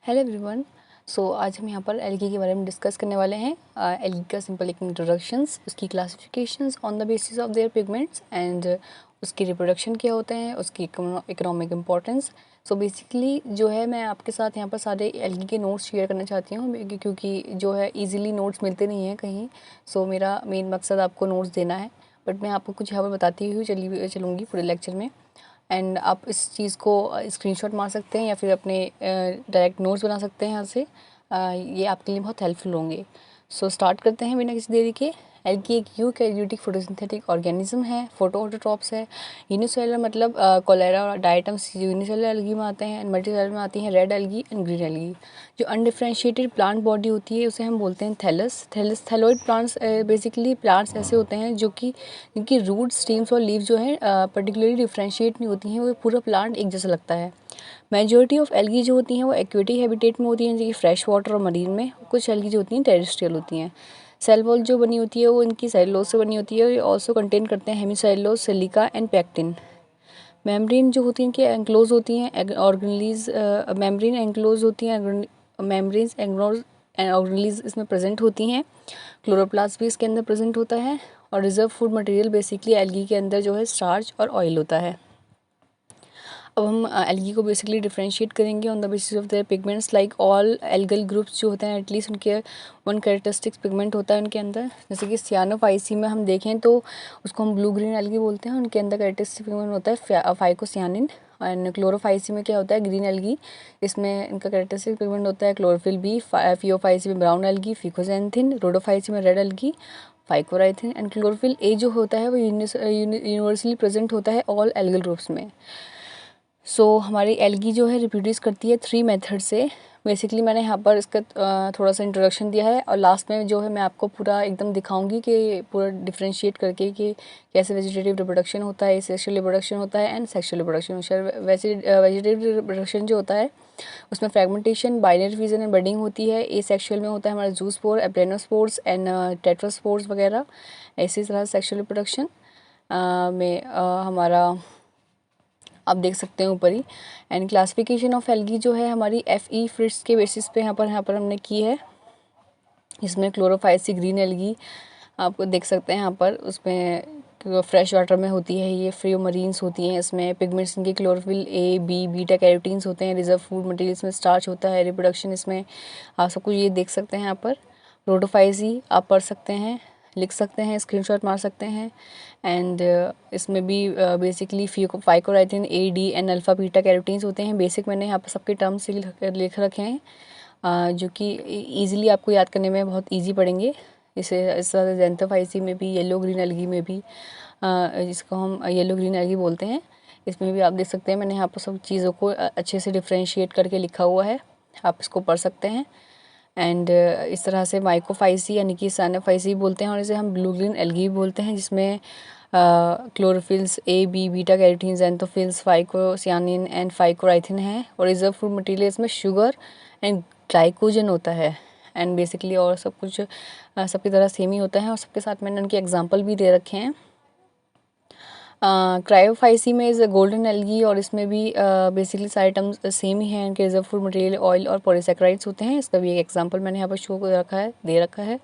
Hello everyone. आज हम यहाँ पर एल्गी के बारे में डिस्कस करने वाले हैं। एल्गी का सिंपल एक इंट्रोडक्शंस, उसकी classifications on the basis of their pigments and उसकी रिप्रोडक्शन क्या होते हैं, उसकी इकोनॉमिक इम्पोर्टेंस। बेसिकली जो है मैं आपके साथ यहाँ पर सारे एल्गी के नोट्स शेयर करना चाहती हूँ क्योंकि जो है ईजिली नोट्स मिलते नहीं हैं कहीं। मेरा मेन मकसद आपको नोट्स देना है, बट मैं आपको कुछ यहाँ पर बताती हुई चलूँगी पूरे लेक्चर में। एंड आप इस चीज़ को स्क्रीनशॉट मार सकते हैं या फिर अपने डायरेक्ट नोट्स बना सकते हैं यहाँ से। ये आपके लिए बहुत हेल्पफुल होंगे। स्टार्ट करते हैं बिना किसी देरी के। एल्गी एक यूकैरियोटिक फोटोसिंथेटिक ऑर्गेनिज्म है, फोटोऑटोट्रॉप्स है। यूनिसेलुलर मतलब कोलेरा और डायटम्स यूनिसेलुलर एल्गी में आते हैं, एंड मल्टीसेलुलर में आती हैं red algae and green algae. जो अनडिफरेंशिएटेड प्लांट बॉडी होती है उसे हम बोलते हैं थैलोइड प्लांट्स। बेसिकली प्लांट्स ऐसे होते हैं जो कि जिनकी रूट स्टीम्स और लीव जो है पर्टिकुलरली डिफ्रेंशिएट नहीं होती हैं, वो पूरा प्लांट एक जैसा लगता है। मेजॉरिटी ऑफ एल्गी जो होती हैं वो एक्वेटिक हैबिटेट में होती हैं, जैसे कि फ्रेश वाटर और मरीन में। कुछ एल्गी जो होती हैं टेरेस्ट्रियल होती हैं। सेल वॉल जो बनी होती है वो इनकी सेलुलोज से बनी होती है। ये ऑल्सो कंटेन करते हैं hemicellulose, silica and pectin. Membrane जो होती हैं कि एंक्लोज होती हैं ऑर्गेनेलीज। मेम्ब्रेन एंक्लोज होती हैं, मेम्ब्रेन्स ऑर्गेनेलीज इसमें प्रेजेंट होती हैं। क्लोरोप्लास्ट भी इसके अंदर प्रेजेंट होता है। और reserve food material basically algae के अंदर जो है स्टार्च और ऑयल होता है। अब हम एल्गी को बेसिकली डिफरेंशिएट करेंगे on the basis of their pigments. Like all algal groups जो होते हैं एटलीस्ट उनके वन कैरेक्टरिस्टिक्स पिगमेंट होता है उनके अंदर। जैसे कि सियानोफाइसी में हम देखें तो उसको हम ब्लू ग्रीन एल्गी बोलते हैं, उनके अंदर कैरेक्टरिस्टिक पिगमेंट होता है फाइकोसियानिन। एंड क्लोरोफाइसी में क्या होता है, ग्रीन एल्गी, इसमें इनका कैरेक्टरिस्टिक पिगमेंट होता है क्लोरोफिल बी। फियोफाइसी में ब्राउन एल्गी, फिकोजेंथिन। रोडोफाइसी में red algae, फाइकोराइथिन। And chlorophyll A जो होता है वो यूनिवर्सली प्रेजेंट होता है ऑल एल्गल ग्रुप्स में। हमारी एल्गी जो है रिप्रोड्यूस करती है 3 मेथड से। बेसिकली मैंने यहाँ पर इसका थोड़ा सा इंट्रोडक्शन दिया है, और लास्ट में जो है मैं आपको पूरा एकदम दिखाऊंगी कि पूरा डिफरेंशिएट करके कि कैसे वेजिटेटिव रिप्रोडक्शन होता है, सेक्सुअल रिप्रोडक्शन होता है एंड सेक्सुअल रिप्रोडक्शन होता है। वैसे वेजिटेटिव रिप्रोडक्शन जो होता है उसमें fragmentation, binary fusion and budding होती है। एसेक्सुअल में होता है हमारा जूस्पोर, एप्लेनोस्पोर्स एंड टेट्रास्पोर्स वगैरह। इसी तरह सेक्सुअल रिप्रोडक्शन में हमारा आप देख सकते हैं ऊपर ही। एंड क्लासिफिकेशन ऑफ एल्गी जो है हमारी FE फ्रिट्स के बेसिस पे यहाँ पर हमने की है। इसमें क्लोरोफाइसी ग्रीन एल्गी आपको देख सकते हैं यहाँ पर, उसमें फ्रेश वाटर में होती है, ये फ्रियोमरीन्स होती हैं। इसमें पिगमेंट्स इनके chlorophyll A, B, beta carotenes होते हैं। रिजर्व फूड मटेरियल्स में स्टार्च होता है। रिप्रोडक्शन इसमें आप सब कुछ ये देख सकते हैं यहाँ पर। रोडोफाइसी आप पढ़ सकते हैं, लिख सकते हैं, स्क्रीनशॉट मार सकते हैं। एंड इसमें भी basically phycoerythrin A, D and alpha beta carotenes होते हैं। बेसिक मैंने यहाँ पर सबके टर्म्स लिख रखे हैं जो कि ईजिली आपको याद करने में बहुत ईजी पड़ेंगे। इस तरह ज़ैंथोफाइसी में भी, येलो ग्रीन एल्गी में भी, जिसको हम येलो ग्रीन एल्गी बोलते हैं, इसमें भी आप देख सकते हैं मैंने यहाँ पर सब चीज़ों को अच्छे से डिफ्रेंशिएट करके लिखा हुआ है, आप इसको पढ़ सकते हैं। एंड इस तरह से माइकोफाइसी यानी कि सानोफाइसी बोलते हैं, और इसे हम ब्लू ग्रीन एल्गी बोलते हैं, जिसमें chlorophylls A, B, beta carotene, xanthophylls, phycocyanin and phycoerythrin है। और रिजर्व फूड मटेरियल इसमें शुगर एंड ग्लाइकोजन होता है। एंड बेसिकली और सब कुछ सबकी तरह सेम ही होता है, और सबके साथ मैंने उनके एग्जांपल भी दे रखे हैं। क्रायोफाइसी में इज़ गोल्डन एल्गी, और इसमें भी बेसिकली सारे टर्म्स सेम ही हैं। इनके रिजर्व फूड मटेरियल ऑयल और पॉलीसैकेराइड्स होते हैं। इसका भी एक एग्जांपल मैंने यहाँ पर शो दे रखा है।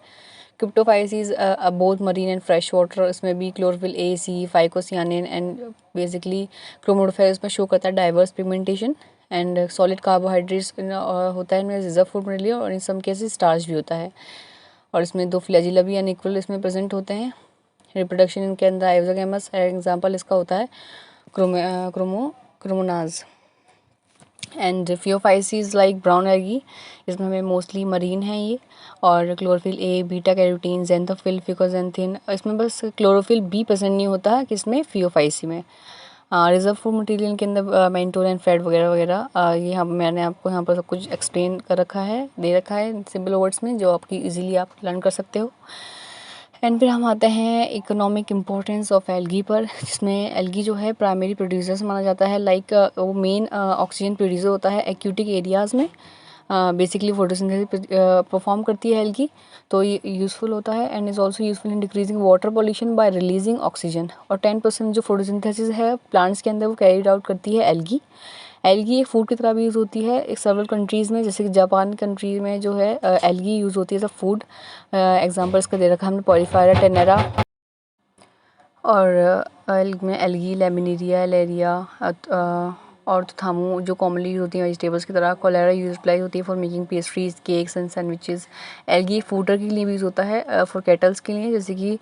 Cryptophyceae both marine and fresh water, इसमें भी chlorophyll A, C, phycocyanin and basically chromatophores में शो करता है diverse pigmentation. And solid carbohydrates होता है इनमें रिजर्व फूड मटेरियल, और इन सम केसेस स्टार्च भी होता है। और इसमें 2 फ्लैजिला भी अनइक्वल इसमें प्रेजेंट होते हैं। रिप्रोडक्शन इनके अंदर आइजोगैमस एग्जांपल इसका होता है Chroomonas. And phaeophyceae like brown algae, इसमें हमें मोस्टली मरीन है ये। और chlorophyll A, beta carotene, xanthophyll, fucoxanthin, इसमें बस क्लोरोफिल B पसंद नहीं होता है किसमें, फियोफाइसी में। रिजर्व फूड मटेरियल के अंदर मेंटोल एंड फैट वगैरह वगैरह। ये हम मैंने आपको यहाँ पर सब कुछ एक्सप्लेन कर रखा है, दे रखा है सिंपल वर्ड्स में, जो आपकी इजीली आप लर्न कर सकते हो। एंड फिर हम आते हैं इकोनॉमिक इम्पोर्टेंस ऑफ एल्गी पर, जिसमें एल्गी जो है प्राइमरी प्रोड्यूसर्स माना जाता है। लाइक वो मेन ऑक्सीजन प्रोड्यूसर होता है एक्यूटिक एरियाज़ में। बेसिकली फोटोसिंथेसिस परफॉर्म करती है एल्गी, तो ये यूज़फुल होता है। And is also useful in decreasing water pollution bye releasing oxygen. और 10% जो फोटोसिंथेसिस है प्लांट्स के अंदर वो कैरीड आउट करती है एल्गी। एल्गी एक फूड की तरह भी यूज़ होती है एक सर्वल कंट्रीज़ में, जैसे कि जापान कंट्री में जो है एल्गी यूज़ होती है एज अ फूड। एग्जाम्पल इसका दे रखा है हमने, पॉलीफायरा टेनेरा, और में एल्गी, लेमिनेरिया, लेरिया, और थामू जो कॉमनली यूज होती हैं वेजिटेबल्स की तरह। कोलेरा यूज अप्लाई होती है for making pastries, cakes and sandwiches. Algae fodder के लिए भी यूज़ होता है फॉर कैटल्स के लिए, जैसे कि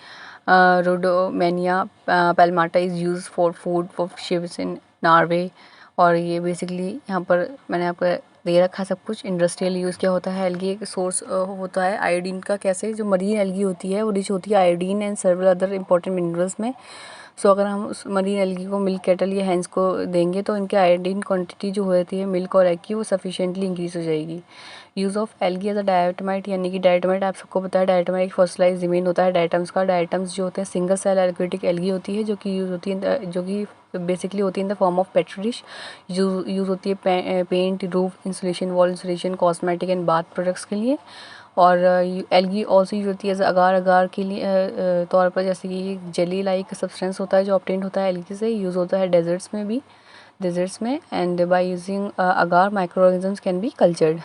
Rhodymenia palmata is use for food for sheeps in Norway. और ये बेसिकली यहाँ पर मैंने आपको दे रखा सब कुछ। इंडस्ट्रियल यूज़ क्या होता है, एल्गी एक सोर्स होता है आयोडीन का। कैसे, जो मरीन एल्गी होती है वो रिच होती है iodine and several other important minerals में। सो अगर हम उस मरीन एल्गी को मिल्क कैटल या हैंस को देंगे तो इनके आयोडीन क्वांटिटी जो होती है मिल्क और एग की वो सफिशिएंटली इंक्रीज हो जाएगी। Use of algae as a diatomite, यानी कि डायटमाइट आप सबको पता है डायटमाइट एक फॉसिलाइज्ड ज़मीन होता है डायटम्स का। डायटम्स जो होते हैं सिंगल सेल एल्गोटिक एल्गी होती है जो कि यूज़ होती है जो कि बेसिकली होती है in the form of petri dish. Use होती है paint, roof insulation, wall insulation, cosmetic and bath products के लिए। और एल्गी ऑल्सो यूज होती है अगार अगार के लिए तौर पर, जैसे कि जेली लाइक सब्सटेंस होता है जो ऑब्टेंड होता है एल्गी से। यूज़ होता है डेजर्ट्स में भी, डेजर्ट्स में। And by using agar micro organisms can be cultured.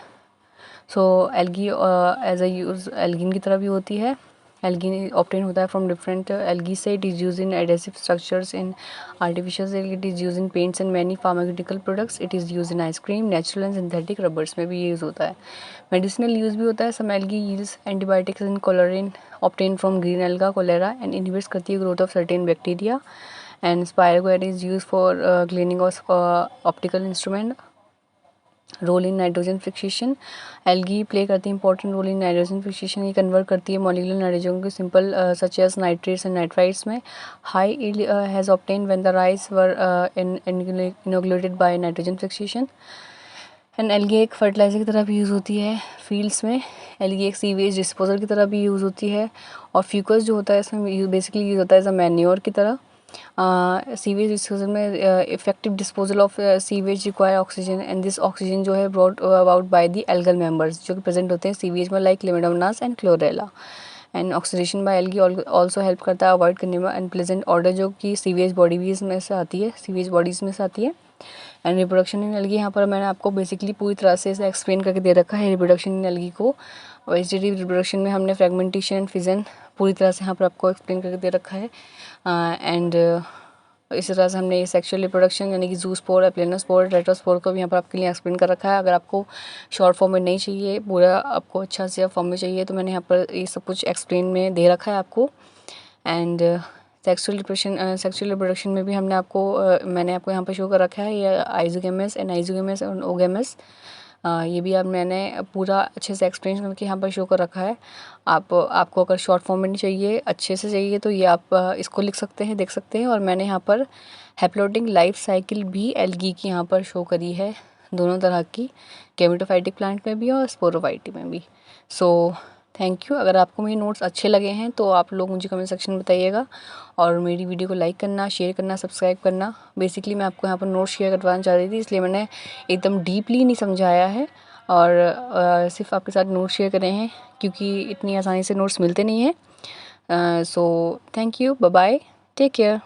So algae as a use algin की तरह भी होती है। एल्गिन ऑब्टेन होता है फ्रॉम डिफरेंट एल्गी से। It is use in adhesive structures in artificial algae, it is use in paints and many pharmaceutical products, it is use in ice cream, natural and synthetic rubbers में भी use होता है। Medicinal use भी होता है। Some algae yields antibiotics in chlorellin obtain from green alga chlorella and inhibits करती है growth of certain bacteria. And spirogyra is use for cleaning of optical instrument. Role in nitrogen fixation, algae play करती है important role in nitrogen fixation. ये convert करती है molecular nitrogen को simple such as nitrates and nitrites में। High yield has obtain when the rice were inoculated by nitrogen fixation. And algae एक fertiliser की तरह भी यूज़ होती है फील्ड्स में। एल्गी एक सीवेज डिस्पोजल की तरह भी यूज़ होती है। और फ्यूकस जो होता है इसमें बेसिकली यूज़ होता है एज अ मैन्योर की तरह। सीवेज डिस्पोजल में effective disposal of sewage require oxygen and this oxygen जो है brought about by the algal members जो कि प्रेजेंट होते हैं सीवेज में, like chlamydomonas and chlorella. And oxidation by algae also help करता है अवॉइड करने में अनप्लेजेंट ऑर्डर जो कि सीवेज बॉडीज में से आती है, सीवेज बॉडीज़ में से आती है। एंड रिप्रोडक्शन इन एल्गी, यहाँ पर मैंने आपको बेसिकली पूरी तरह से इसे एक्सप्लेन करके दे रखा है रिप्रोडक्शन इन एल्गी को। वेजिटेटिव रिप्रोडक्शन में हमने फ्रेगमेंटेशन एंड फिजन पूरी तरह से यहाँ पर आपको एक्सप्लेन करके दे रखा है। एंड इसी तरह से हमने सेक्सुअल रिप्रोडक्शन यानी कि जूस्पोर, एप्लेनोस्पोर, टेट्रास्पोर को भी यहाँ पर आपके लिए एक्सप्लेन कर रखा है। अगर आपको शॉर्ट फॉर्म में नहीं चाहिए, पूरा आपको अच्छा से फॉर्म में चाहिए, तो मैंने यहाँ पर ये सब कुछ एक्सप्लेन में दे रखा है आपको। एंड सेक्सुअल रिप्रोडक्शन में भी हमने आपको मैंने आपको यहाँ पर शो कर रखा है ये आइजोगेमस एंड आइजोगेमस और ओगेमस। ये भी अब मैंने पूरा अच्छे से एक्सप्लेन करके यहाँ पर शो कर रखा है। आपको अगर शॉर्ट फॉर्म में नहीं चाहिए, अच्छे से चाहिए, तो ये आप इसको लिख सकते हैं, देख सकते हैं। और मैंने यहाँ पर हैप्लोटिक लाइफ साइकिल भी एल्गी की यहाँ पर शो करी है, दोनों तरह की, गेमेटोफाइटिक प्लांट में भी और स्पोरोफाइटी में भी। सो थैंक यू। अगर आपको मेरे नोट्स अच्छे लगे हैं तो आप लोग मुझे कमेंट सेक्शन में बताइएगा, और मेरी वीडियो को लाइक करना, शेयर करना, सब्सक्राइब करना। बेसिकली मैं आपको यहाँ पर नोट्स शेयर करवाना चाह रही थी, इसलिए मैंने एकदम डीपली नहीं समझाया है और सिर्फ आपके साथ नोट्स शेयर करे हैं, क्योंकि इतनी आसानी से नोट्स मिलते नहीं हैं। So thank you, bye bye, take care.